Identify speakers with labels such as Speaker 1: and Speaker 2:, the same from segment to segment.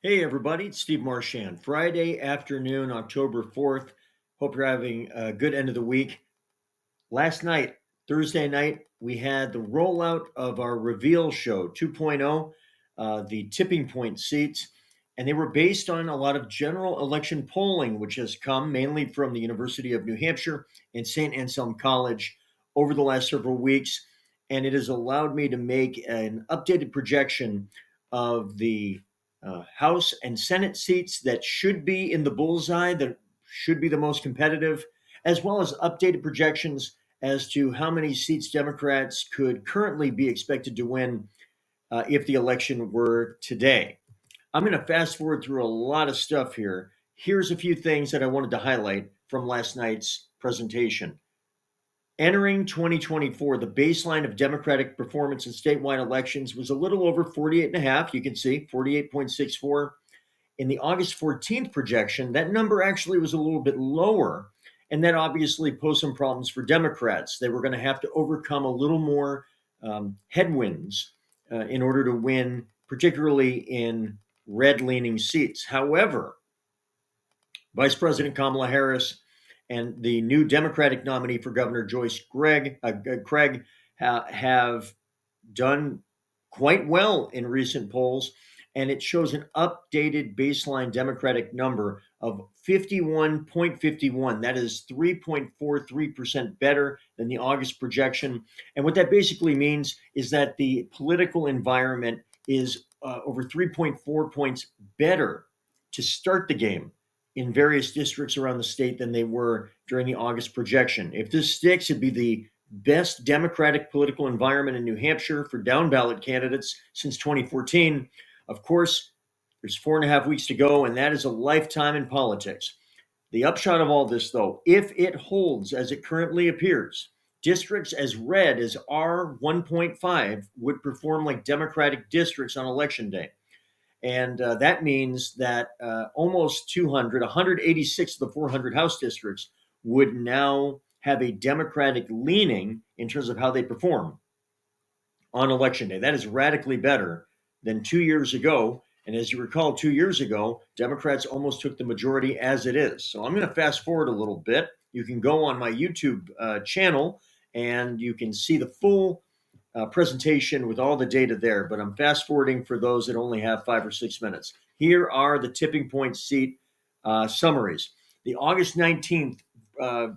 Speaker 1: Hey, everybody, it's Steve Marchand. Friday afternoon, October 4th. Hope you're having a good end of the week. Last night, Thursday night, we had the rollout of our reveal show 2.0, the tipping point seats, and they were based on a lot of general election polling, which has come mainly from the University of New Hampshire and St. Anselm College over the last several weeks. And it has allowed me to make an updated projection of the House and Senate seats that should be in the bullseye, that should be the most competitive, as well as updated projections as to how many seats Democrats could currently be expected to win if the election were today. I'm going to fast forward through a lot of stuff here. Here's a few things that I wanted to highlight from last night's presentation. Entering 2024, the baseline of Democratic performance in statewide elections was a little over 48.5. You can see 48.64. In the August 14th projection, that number actually was a little bit lower. And that obviously posed some problems for Democrats. They were going to have to overcome a little more headwinds in order to win, particularly in red leaning seats. However, Vice President Kamala Harris and the new Democratic nominee for Governor Craig have done quite well in recent polls, and it shows an updated baseline Democratic number of 51.51. That is 3.43% better than the August projection. And what that basically means is that the political environment is over 3.4 points better to start the game in various districts around the state than they were during the August projection. If this sticks, it'd be the best Democratic political environment in New Hampshire for down ballot candidates since 2014. Of course, there's 4.5 weeks to go, and that is a lifetime in politics. The upshot of all this, though, if it holds as it currently appears, districts as red as R1.5 would perform like Democratic districts on election day. And that means that almost 186 of the 400 House districts would now have a Democratic leaning in terms of how they perform on election day. That is radically better than 2 years ago. And as you recall, 2 years ago, Democrats almost took the majority as it is. So I'm going to fast forward a little bit. You can go on my YouTube channel and you can see the full presentation with all the data there, but I'm fast forwarding for those that only have 5 or 6 minutes. Here are the tipping point seat summaries. The August 19th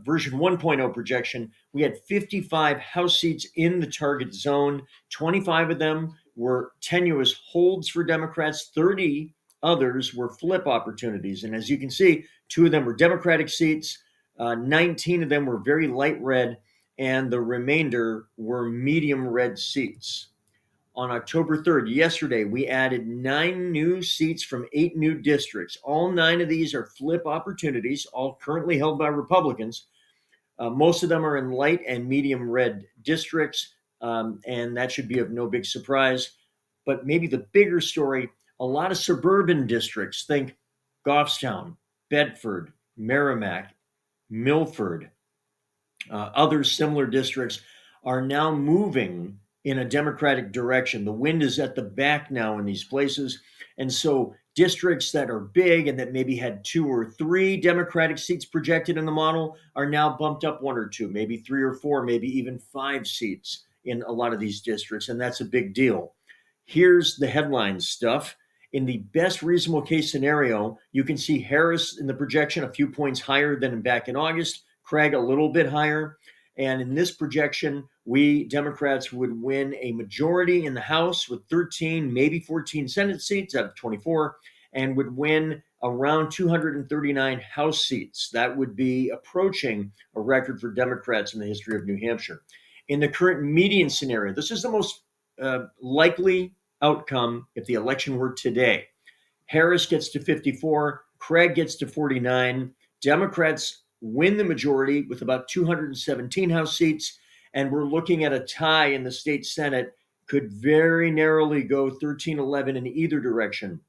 Speaker 1: version 1.0 projection, we had 55 House seats in the target zone. 25 of them were tenuous holds for Democrats. 30 others were flip opportunities. And as you can see, 2 of them were Democratic seats. 19 of them were very light red, and the remainder were medium red seats. On October 3rd, yesterday, we added 9 new seats from 8 new districts. All 9 of these are flip opportunities, all currently held by Republicans. Most of them are in light and medium red districts, and that should be of no big surprise. But maybe the bigger story, a lot of suburban districts, think Goffstown, Bedford, Merrimack, Milford, other similar districts are now moving in a Democratic direction. The wind is at the back now in these places. And so districts that are big and that maybe had 2 or 3 Democratic seats projected in the model are now bumped up 1 or 2, maybe 3 or 4, maybe even 5 seats in a lot of these districts. And that's a big deal. Here's the headline stuff. In the best reasonable case scenario, you can see Harris in the projection a few points higher than back in August, Craig a little bit higher. And in this projection, we Democrats would win a majority in the House with 13, maybe 14 Senate seats out of 24, and would win around 239 House seats. That would be approaching a record for Democrats in the history of New Hampshire. In the current median scenario, this is the most likely outcome if the election were today. Harris gets to 54, Craig gets to 49. Democrats win the majority with about 217 House seats, and we're looking at a tie in the state Senate. Could very narrowly go 13-11 in either direction,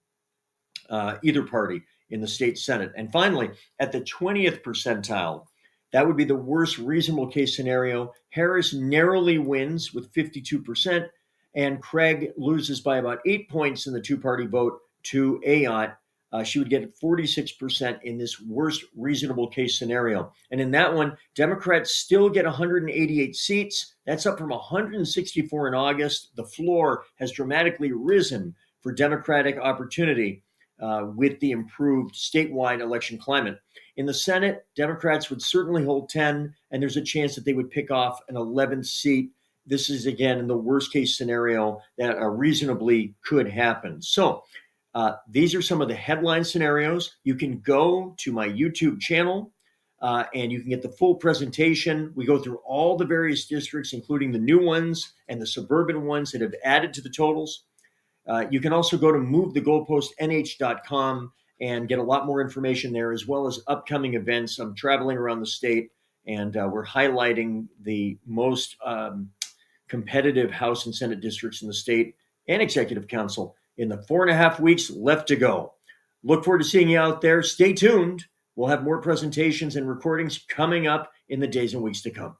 Speaker 1: either party in the state Senate. And finally, at the 20th percentile, that would be the worst reasonable case scenario. Harris narrowly wins with 52%, and Craig loses by about 8 points in the two-party vote to Ayotte, she would get 46% in this worst reasonable case scenario. And in that one, Democrats still get 188 seats. That's up from 164 in August. The floor has dramatically risen for Democratic opportunity with the improved statewide election climate. In the Senate, Democrats would certainly hold 10, and there's a chance that they would pick off an 11th seat. This is, again, in the worst case scenario that reasonably could happen. So these are some of the headline scenarios. You can go to my YouTube channel and you can get the full presentation. We go through all the various districts, including the new ones and the suburban ones that have added to the totals. You can also go to movethegoalpostnh.com and get a lot more information there, as well as upcoming events. I'm traveling around the state, and we're highlighting the most competitive House and Senate districts in the state and Executive Council in the 4.5 weeks left to go. Look forward to seeing you out there. Stay tuned. We'll have more presentations and recordings coming up in the days and weeks to come.